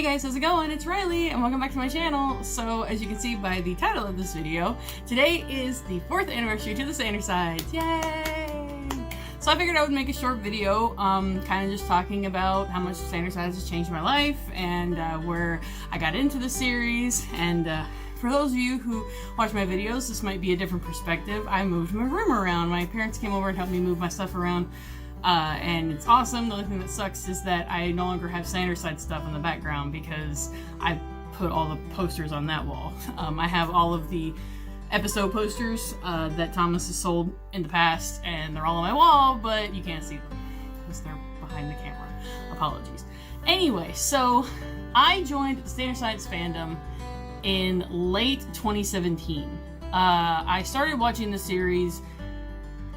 Hey guys, how's it going? It's Riley and welcome back to my channel. So as you can see by the title of this video, today is the 4th anniversary to the Sandersides. Yay! So I figured I would make a short video kind of just talking about how much Sandersides has changed my life and where I got into the series. And for those of you who watch my videos, this might be a different perspective. I moved my room around. My parents came over and helped me move my stuff around. And it's awesome. The only thing that sucks is that I no longer have Sanderside stuff in the background because I put all the posters on that wall. I have all of the episode posters that Thomas has sold in the past, and they're all on my wall, but you can't see them because they're behind the camera. Apologies. Anyway, so I joined the Sandersides fandom in late 2017. I started watching the series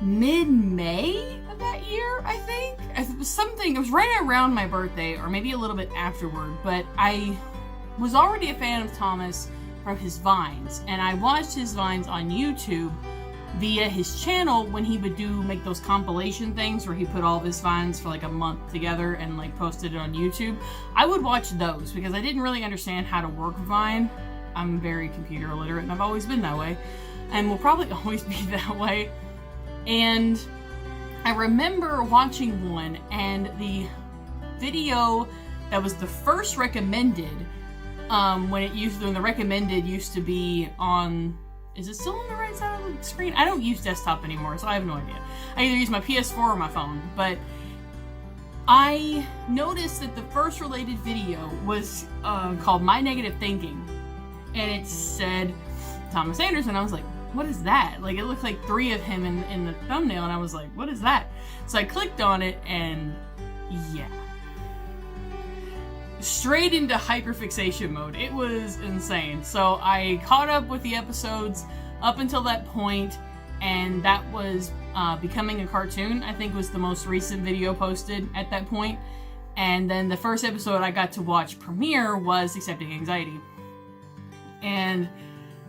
mid-May of that year, I think. It was right around my birthday, or maybe a little bit afterward, but I was already a fan of Thomas from his Vines, and I watched his Vines on YouTube via his channel when he would make those compilation things where he put all of his Vines for like a month together and like posted it on YouTube. I would watch those because I didn't really understand how to work Vine. I'm very computer illiterate and I've always been that way, and will probably always be that way. And I remember watching one, and the video that was the first recommended, when the recommended used to be on, is it still on the right side of the screen? I don't use desktop anymore, so I have no idea. I either use my PS4 or my phone, but I noticed that the first related video was called My Negative Thinking, and it said Thomas Anderson. I was like, what is that? Like, it looked like 3 of him in the thumbnail, and I was like, what is that? So I clicked on it, and yeah. Straight into hyperfixation mode. It was insane. So I caught up with the episodes up until that point, and that was Becoming a Cartoon, I think, was the most recent video posted at that point. And then the first episode I got to watch premiere was Accepting Anxiety. And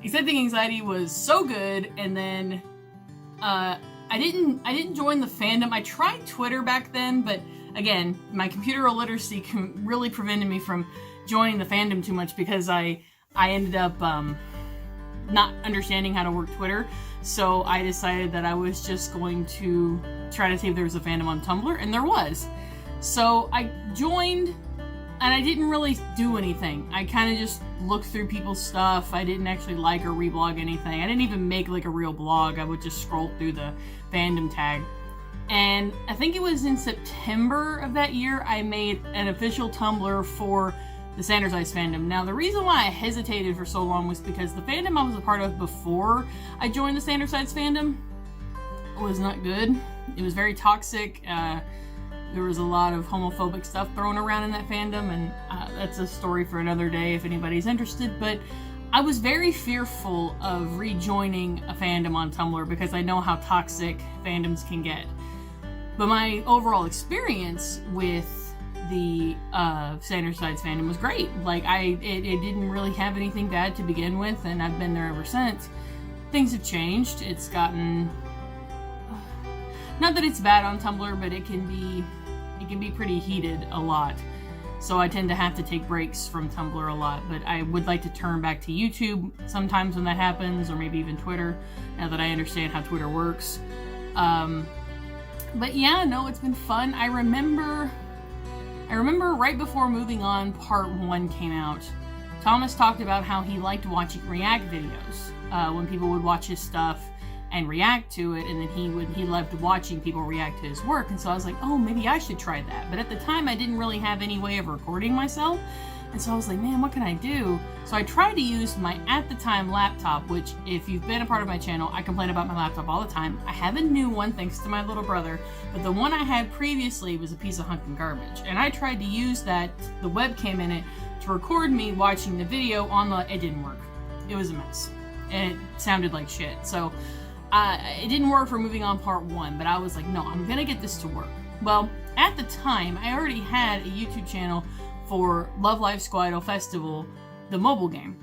Accepting Anxiety was so good, and then I didn't join the fandom. I tried Twitter back then, but again, my computer illiteracy really prevented me from joining the fandom too much because I ended up not understanding how to work Twitter. So I decided that I was just going to try to see if there was a fandom on Tumblr, and there was. So I joined, and I didn't really do anything. I kind of just looked through people's stuff. I didn't actually like or reblog anything. I didn't even make like a real blog. I would just scroll through the fandom tag. And I think it was in September of that year I made an official Tumblr for the Sandersides fandom. Now, the reason why I hesitated for so long was because the fandom I was a part of before I joined the Sandersides fandom was not good. It was very toxic. There was a lot of homophobic stuff thrown around in that fandom, and that's a story for another day if anybody's interested, but I was very fearful of rejoining a fandom on Tumblr because I know how toxic fandoms can get. But my overall experience with the Sandersides fandom was great. Like, it didn't really have anything bad to begin with, and I've been there ever since. Things have changed. It's gotten... not that it's bad on Tumblr, but it can be pretty heated a lot. So I tend to have to take breaks from Tumblr a lot, but I would like to turn back to YouTube sometimes when that happens, or maybe even Twitter, now that I understand how Twitter works. But yeah, no, it's been fun. I remember right before Moving On Part 1 came out, Thomas talked about how he liked watching react videos, when people would watch his stuff and react to it, and then he loved watching people react to his work. And so I was like, oh, maybe I should try that. But at the time I didn't really have any way of recording myself, and so I was like, man, what can I do? So I tried to use my, at the time, laptop, which, if you've been a part of my channel, I complain about my laptop all the time. I have a new one thanks to my little brother, but the one I had previously was a piece of hunkin' garbage, and I tried to use the webcam in it to record me watching the video it didn't work. It was a mess, and it sounded like shit. So it didn't work for Moving On Part 1, but I was like, no, I'm gonna get this to work. Well, at the time, I already had a YouTube channel for Love Live Squidle Festival, the mobile game.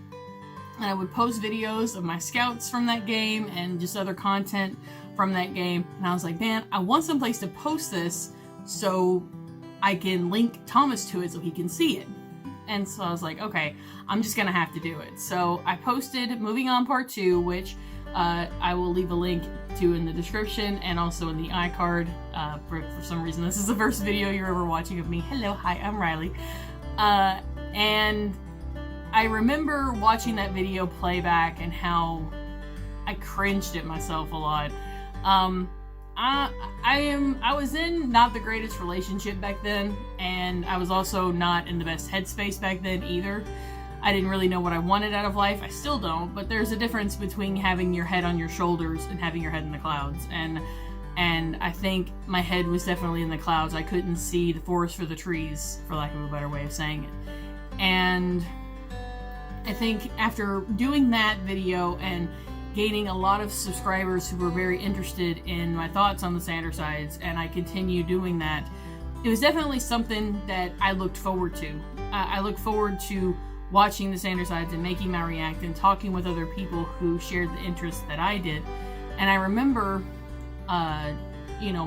And I would post videos of my scouts from that game and just other content from that game. And I was like, man, I want some place to post this so I can link Thomas to it so he can see it. And so I was like, okay, I'm just gonna have to do it. So I posted Moving On Part 2, which I will leave a link to in the description and also in the iCard. For some reason, this is the first video you're ever watching of me. Hello, hi, I'm Riley. And I remember watching that video playback and how I cringed at myself a lot. I was in not the greatest relationship back then, and I was also not in the best headspace back then either. I didn't really know what I wanted out of life. I still don't, but there's a difference between having your head on your shoulders and having your head in the clouds. And I think my head was definitely in the clouds. I couldn't see the forest for the trees, for lack of a better way of saying it. And I think after doing that video and gaining a lot of subscribers who were very interested in my thoughts on the Sandersides, and I continue doing that, it was definitely something that I looked forward to. I look forward to watching the Sandersides and making my react and talking with other people who shared the interests that I did. And I remember,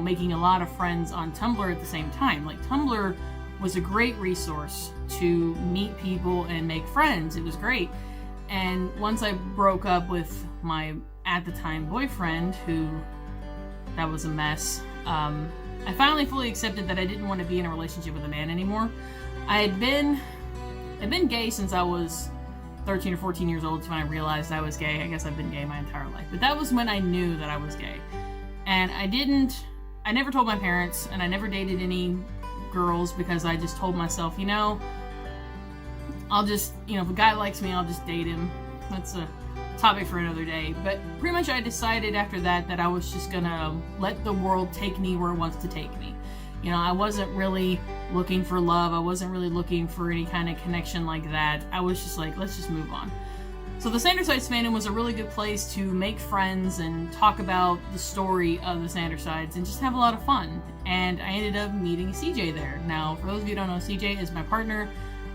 making a lot of friends on Tumblr at the same time. Like, Tumblr was a great resource to meet people and make friends. It was great. And once I broke up with my, at the time, boyfriend, that was a mess, I finally fully accepted that I didn't want to be in a relationship with a man anymore. I'd been gay since I was 13 or 14 years old. So when I realized I was gay. I guess I've been gay my entire life. But that was when I knew that I was gay. And I never told my parents, and I never dated any girls because I just told myself, I'll just, if a guy likes me, I'll just date him. That's a topic for another day. But pretty much I decided after that I was just gonna let the world take me where it wants to take me. I wasn't really looking for love. I wasn't really looking for any kind of connection like that. I was just like, let's just move on. So the Sandersides fandom was a really good place to make friends and talk about the story of the Sandersides and just have a lot of fun. And I ended up meeting CJ there. Now, for those of you who don't know, CJ is my partner.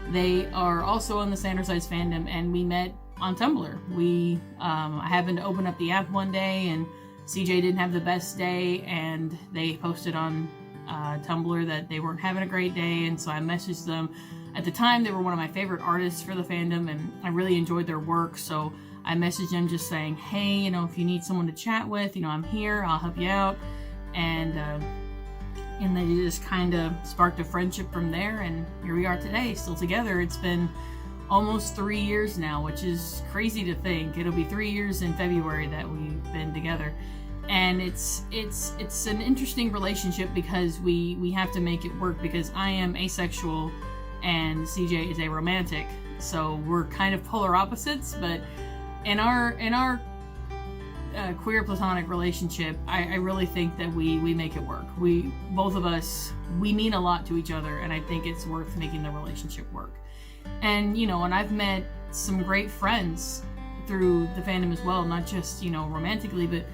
They are also on the Sandersides fandom, and we met on Tumblr. I happened to open up the app one day, and CJ didn't have the best day, and they posted on Tumblr that they weren't having a great day, and so I messaged them. At the time, they were one of my favorite artists for the fandom, and I really enjoyed their work, so I messaged them just saying, hey, if you need someone to chat with, I'm here, I'll help you out. And they just kind of sparked a friendship from there, and here we are today, still together. It's been almost 3 years now, which is crazy to think. It'll be 3 years in February that we've been together. And it's an interesting relationship because we have to make it work, because I am asexual and CJ is aromantic. So we're kind of polar opposites, but in our queer platonic relationship, I really think that we make it work. Both of us mean a lot to each other, and I think it's worth making the relationship work. And and I've met some great friends through the fandom as well, not just romantically, but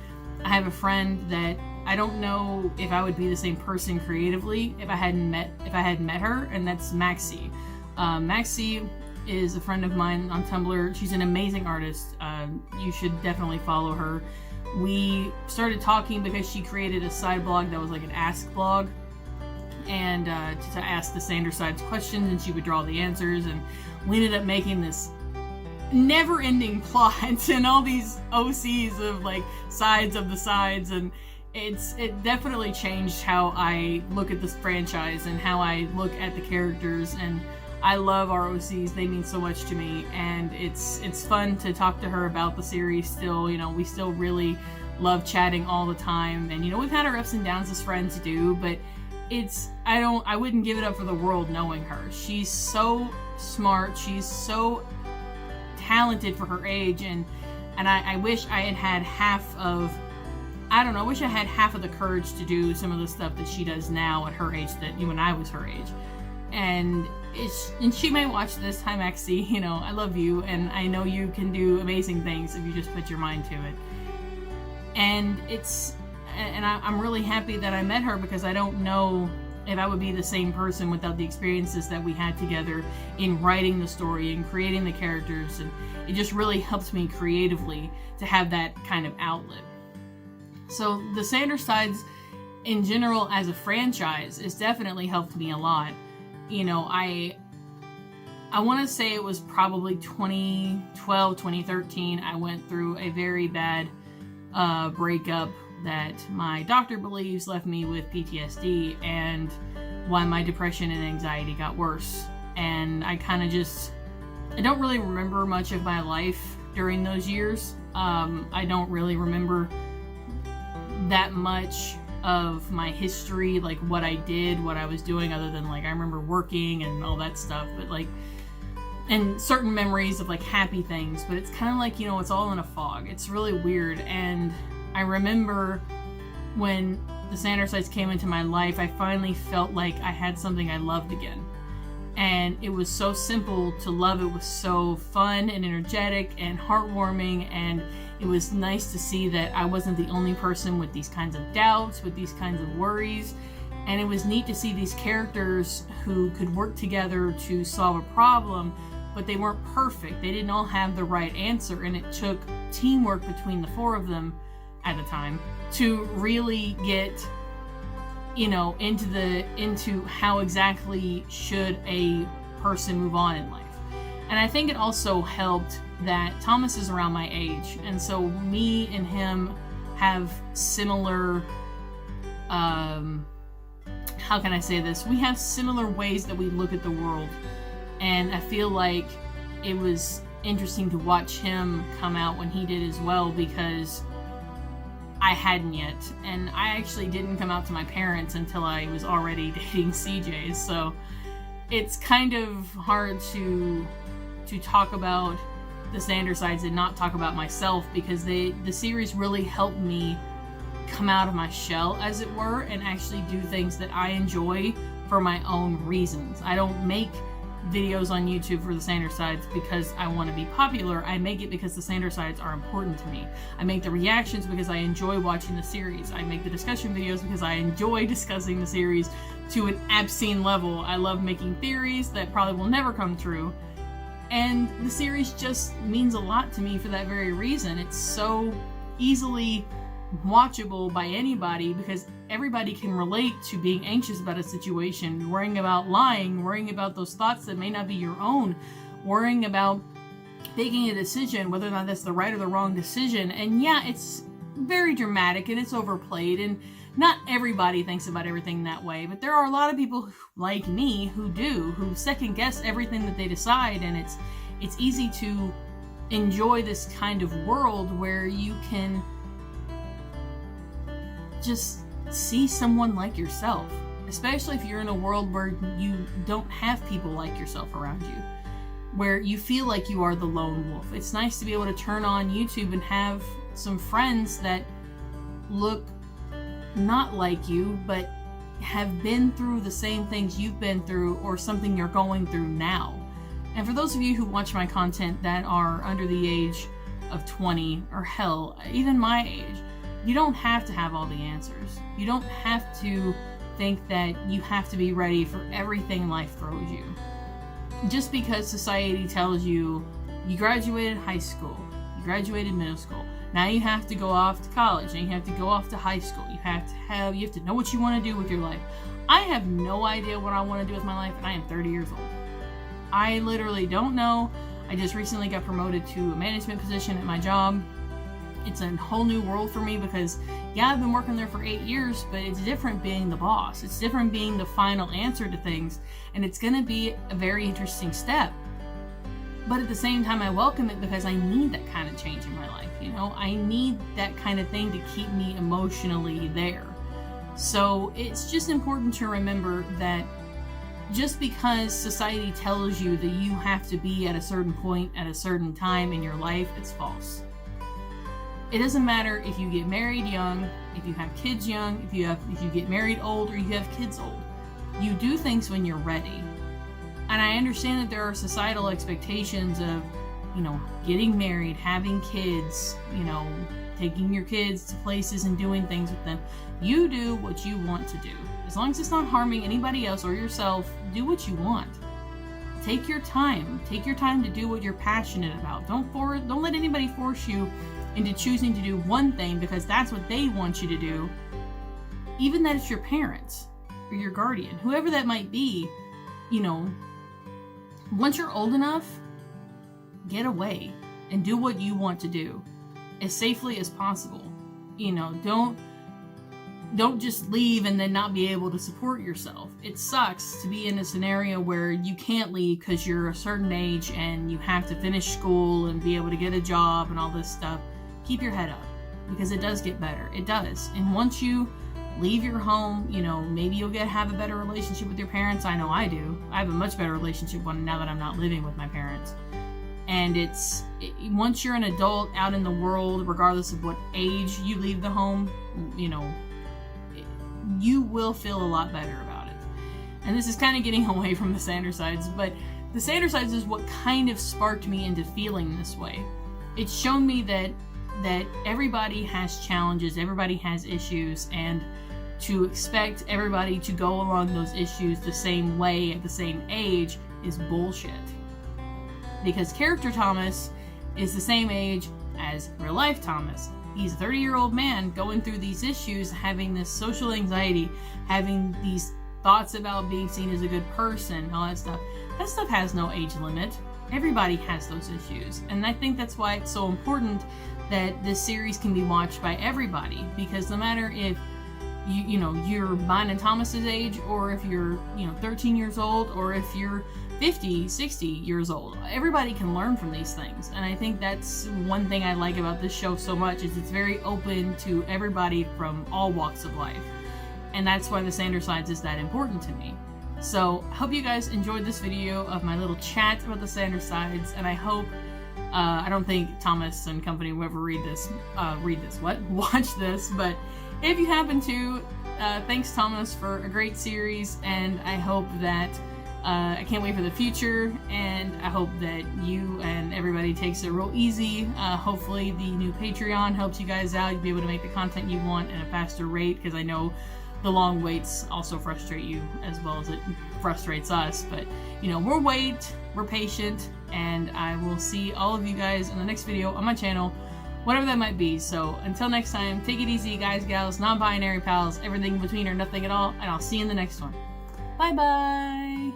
I have a friend that I don't know if I would be the same person creatively if I hadn't met her, and that's Maxie. Maxie is a friend of mine on Tumblr. She's an amazing artist. You should definitely follow her. We started talking because she created a side blog that was like an ask blog, and to ask the Sandersides questions, and she would draw the answers, and we ended up making this never-ending plot and all these OCs of like sides of the sides, and it definitely changed how I look at this franchise and how I look at the characters. And I love our OCs. They mean so much to me, and it's fun to talk to her about the series still. We still really love chatting all the time, and we've had our ups and downs as friends do, but I wouldn't give it up for the world knowing her. She's so smart, she's so talented for her age, and I wish I had half of the courage to do some of the stuff that she does now at her age, that when I was her age. And she may watch this. Hi Maxie, I love you, and I know you can do amazing things if you just put your mind to it. And I'm really happy that I met her, because I don't know if I would be the same person without the experiences that we had together in writing the story and creating the characters, and it just really helps me creatively to have that kind of outlet. So the Sandersides in general as a franchise has definitely helped me a lot. I want to say it was probably 2012, 2013. I went through a very bad breakup that my doctor believes left me with PTSD, and why my depression and anxiety got worse. And I kind of I don't really remember much of my life during those years. I don't really remember that much of my history, like what I did, what I was doing, other than like I remember working and all that stuff, but like, and certain memories of like happy things, but it's kind of like, you know, it's all in a fog. It's really weird. And I remember when the Sandersides came into my life, I finally felt like I had something I loved again. And it was so simple to love. It was so fun and energetic and heartwarming, and it was nice to see that I wasn't the only person with these kinds of doubts, with these kinds of worries. And it was neat to see these characters who could work together to solve a problem, but they weren't perfect. They didn't all have the right answer, and it took teamwork between the four of them at the time to really get, you know, into how exactly should a person move on in life. And I think it also helped that Thomas is around my age, and so me and him have similar, how can I say this? We have similar ways that we look at the world, and I feel like it was interesting to watch him come out when he did as well, because I hadn't yet, and I actually didn't come out to my parents until I was already dating CJ, so it's kind of hard to talk about the Sandersides and not talk about myself, because the series really helped me come out of my shell, as it were, and actually do things that I enjoy for my own reasons. I don't make videos on YouTube for the Sandersides because I want to be popular. I make it because the Sandersides are important to me. I make the reactions because I enjoy watching the series. I make the discussion videos because I enjoy discussing the series to an obscene level. I love making theories that probably will never come true. And the series just means a lot to me for that very reason. It's so easily watchable by anybody because everybody can relate to being anxious about a situation, worrying about lying, worrying about those thoughts that may not be your own, worrying about making a decision, whether or not that's the right or the wrong decision. And yeah, it's very dramatic and it's overplayed, and not everybody thinks about everything that way, but there are a lot of people like me who do, who second guess everything that they decide, and it's easy to enjoy this kind of world where you can just see someone like yourself, especially if you're in a world where you don't have people like yourself around you, where you feel like you are the lone wolf. It's nice to be able to turn on YouTube and have some friends that look not like you, but have been through the same things you've been through or something you're going through now. And for those of you who watch my content that are under the age of 20, or hell, even my age, you don't have to have all the answers. You don't have to think that you have to be ready for everything life throws you. Just because society tells you, you graduated high school, you graduated middle school, now you have to go off to college, and you have to go off to high school. You have to know what you want to do with your life. I have no idea what I want to do with my life, and I am 30 years old. I literally don't know. I just recently got promoted to a management position at my job. It's a whole new world for me because, yeah, I've been working there for 8 years, but it's different being the boss. It's different being the final answer to things, and it's going to be a very interesting step. But at the same time, I welcome it because I need that kind of change in my life, you know? I need that kind of thing to keep me emotionally there. So it's just important to remember that just because society tells you that you have to be at a certain point at a certain time in your life, it's false. It doesn't matter if you get married young, if you have kids young, if you get married old, or you have kids old. You do things when you're ready. And I understand that there are societal expectations of, you know, getting married, having kids, you know, taking your kids to places and doing things with them. You do what you want to do. As long as it's not harming anybody else or yourself, do what you want. Take your time. Take your time to do what you're passionate about. Don't let anybody force you into choosing to do one thing because that's what they want you to do. Even that it's your parents or your guardian, whoever that might be, you know, once you're old enough, get away and do what you want to do as safely as possible. You know, don't just leave and then not be able to support yourself. It sucks to be in a scenario where you can't leave because you're a certain age and you have to finish school and be able to get a job and all this stuff. Keep your head up, because it does get better. It does. And once you leave your home, you know, maybe you'll have a better relationship with your parents. I know I do. I have a much better relationship now that I'm not living with my parents. And once you're an adult out in the world, regardless of what age you leave the home, you know, you will feel a lot better about it. And this is kind of getting away from the Sandersides, but the Sandersides is what kind of sparked me into feeling this way. It's shown me that everybody has challenges, everybody has issues, and to expect everybody to go along those issues the same way at the same age is bullshit. Because character Thomas is the same age as real life Thomas. He's a 30-year-old man going through these issues, having this social anxiety, having these thoughts about being seen as a good person, all that stuff. That stuff has no age limit. Everybody has those issues. And I think that's why it's so important that this series can be watched by everybody, because no matter if you're mine and Thomas's age, or if you're 13 years old, or if you're 50, 60 years old, everybody can learn from these things. And I think that's one thing I like about this show so much, is it's very open to everybody from all walks of life. And that's why the Sandersides is that important to me. So I hope you guys enjoyed this video of my little chat about the Sandersides, and I hope I don't think Thomas and company will ever watch this, but if you happen to, thanks Thomas for a great series, and I hope that I can't wait for the future, and I hope that you and everybody takes it real easy. Hopefully the new Patreon helps you guys out. You'll be able to make the content you want at a faster rate, because I know the long waits also frustrate you as well as it frustrates us. But, we'll wait, we're patient, and I will see all of you guys in the next video on my channel, whatever that might be. So until next time, take it easy, guys, gals, non-binary pals, everything in between or nothing at all, and I'll see you in the next one. Bye-bye!